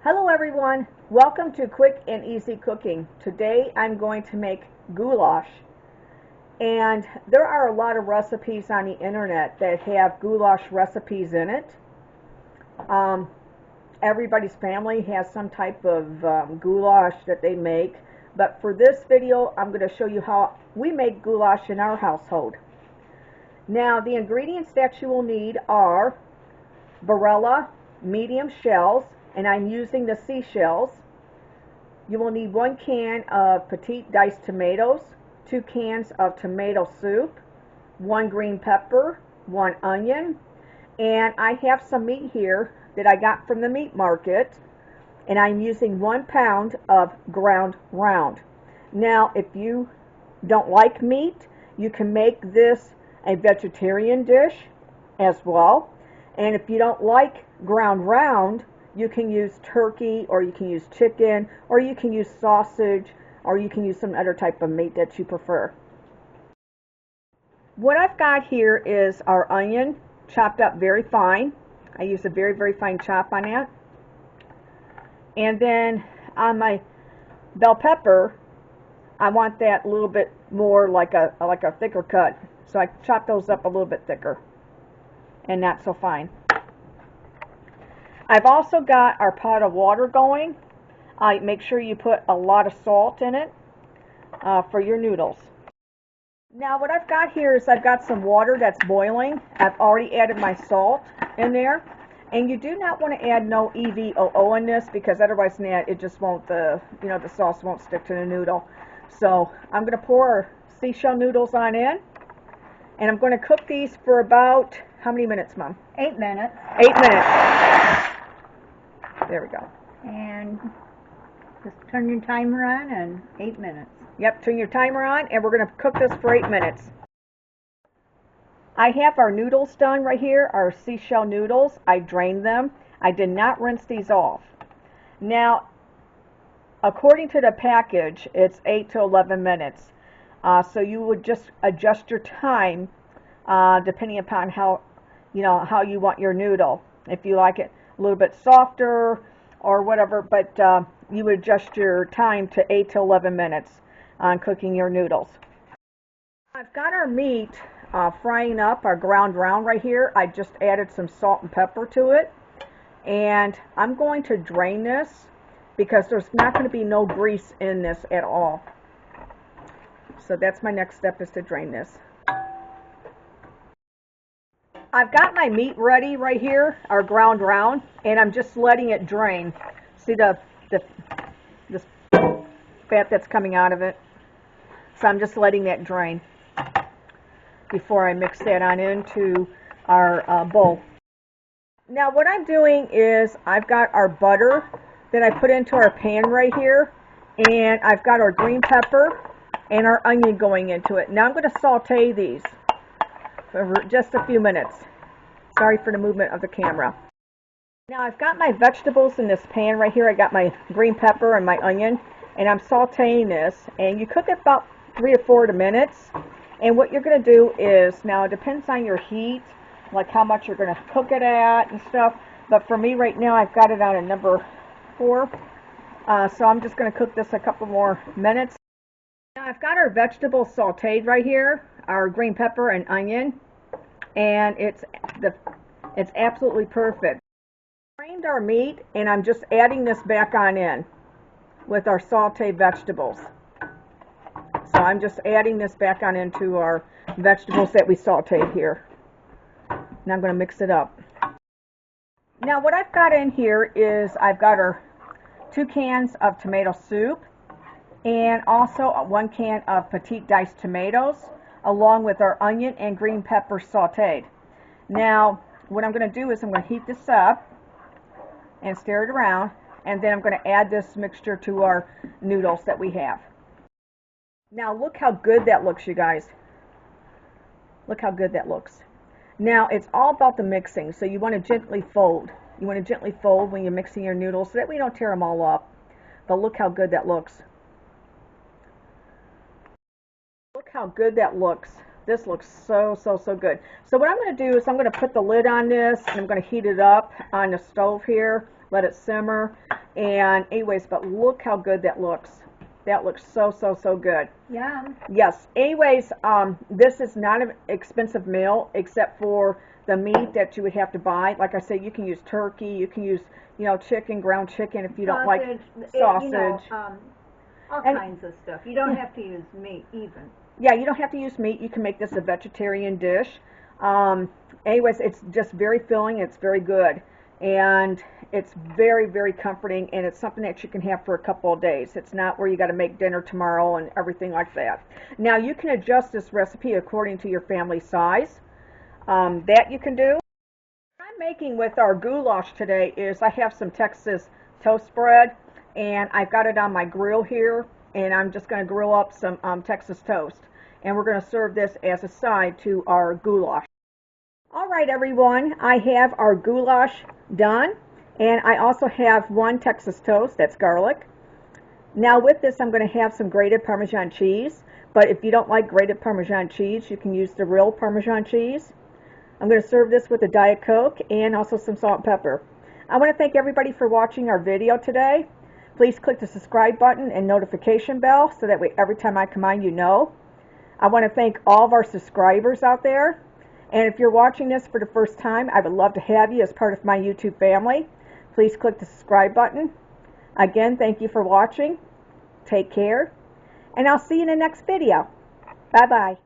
Hello everyone, welcome to Quick and Easy Cooking. Today I'm going to make goulash, and there are a lot of recipes on the internet that have goulash recipes in it. Everybody's family has some type of goulash that they make, but for this video I'm going to show you how we make goulash in our household. Now the ingredients that you will need are Barilla Medium Shells, and I'm using the Seashells. You will need 1 can of Petite diced tomatoes, 2 cans of tomato soup, 1 green pepper, 1 onion, and I have some meat here that I got from the meat market, and I'm using 1 pound of ground round. Now if you don't like meat, you can make this a vegetarian dish as well, and if you don't like ground round, you can use turkey, or you can use chicken, or you can use sausage, or you can use some other type of meat that you prefer. What I've got here is our onion chopped up very fine. I use a very fine chop on that. And then on my bell pepper, I want that a little bit more like a thicker cut. So I chop those up a little bit thicker and not so fine. I've also got our pot of water going. Make sure you put a lot of salt in it for your noodles. Now what I've got here is I've got some water that's boiling. I've already added my salt in there. And you do not want to add no EVOO in this, because otherwise it just won't, the sauce won't stick to the noodle. So I'm going to pour our seashell noodles on in. And I'm going to cook these for about, how many minutes, Mom? 8 minutes. 8 minutes. There we go. And just turn your timer on and 8 minutes. Yep, turn your timer on, and we're going to cook this for 8 minutes. I have our noodles done right here, our seashell noodles. I drained them. I did not rinse these off. Now, according to the package, it's 8 to 11 minutes. So you would just adjust your time depending upon how you want your noodle. If you like it a little bit softer or whatever, but you would adjust your time to 8 to 11 minutes on cooking your noodles. I've got our meat frying up, our ground round right here. I just added some salt and pepper to it, and I'm going to drain this because there's not going to be no grease in this at all. So that's my next step, is to drain this. I've got my meat ready right here, our ground round, and I'm just letting it drain. See the fat that's coming out of it? So I'm just letting that drain before I mix that on into our bowl. Now what I'm doing is I've got our butter that I put into our pan right here, and I've got our green pepper and our onion going into it. Now I'm going to saute these for just a few minutes. Sorry for the movement of the camera. Now I've got my vegetables in this pan right here. I got my green pepper and my onion, and I'm sauteing this, and you cook it about 3 to 4 minutes. And what you're going to do is, now it depends on your heat, like how much you're going to cook it at and stuff, but for me right now I've got it on a number 4, so I'm just going to cook this a couple more minutes. Now I've got our vegetables sauteed right here, our green pepper and onion, and it's absolutely perfect. I drained our meat, and I'm just adding this back on in with our sauteed vegetables. So I'm just adding this back on into our vegetables that we sauteed here. Now I'm going to mix it up. Now what I've got in here is I've got our 2 cans of tomato soup, and also 1 can of Petite diced tomatoes, along with our onion and green pepper sauteed. Now what I'm going to do is I'm going to heat this up and stir it around, and then I'm going to add this mixture to our noodles that we have. Now look how good that looks, you guys. Look how good that looks. Now it's all about the mixing, so you want to gently fold. You want to gently fold when you're mixing your noodles so that we don't tear them all up. But look how good that looks. Look how good that looks. This looks so good. So what I'm going to do is I'm going to put the lid on this, and I'm going to heat it up on the stove here let it simmer. And anyways, but look how good that looks. That looks so, so, so good. Yum. Yes. Anyways, this is not an expensive meal except for the meat that you would have to buy. Like I said, you can use turkey, you can use, you know, chicken, ground chicken if you don't like sausage. You know, all kinds of stuff. You don't have to use meat even. Yeah, you don't have to use meat. You can make this a vegetarian dish. Anyways, it's just very filling. It's very good. And it's very, very comforting, and it's something that you can have for a couple of days. It's not where you got to make dinner tomorrow and everything like that. Now, you can adjust this recipe according to your family size. That you can do. What I'm making with our goulash today is I have some Texas toast bread, and I've got it on my grill here, and I'm just going to grill up some Texas toast. And we're going to serve this as a side to our goulash. All right, everyone, I have our goulash done, and I also have one Texas toast that's garlic. Now with this, I'm going to have some grated Parmesan cheese, but if you don't like grated Parmesan cheese, you can use the real Parmesan cheese. I'm going to serve this with a Diet Coke and also some salt and pepper. I want to thank everybody for watching our video today. Please click the subscribe button and notification bell so that way every time I come on, you know. I want to thank all of our subscribers out there. And if you're watching this for the first time, I would love to have you as part of my YouTube family. Please click the subscribe button. Again, thank you for watching. Take care. And I'll see you in the next video. Bye-bye.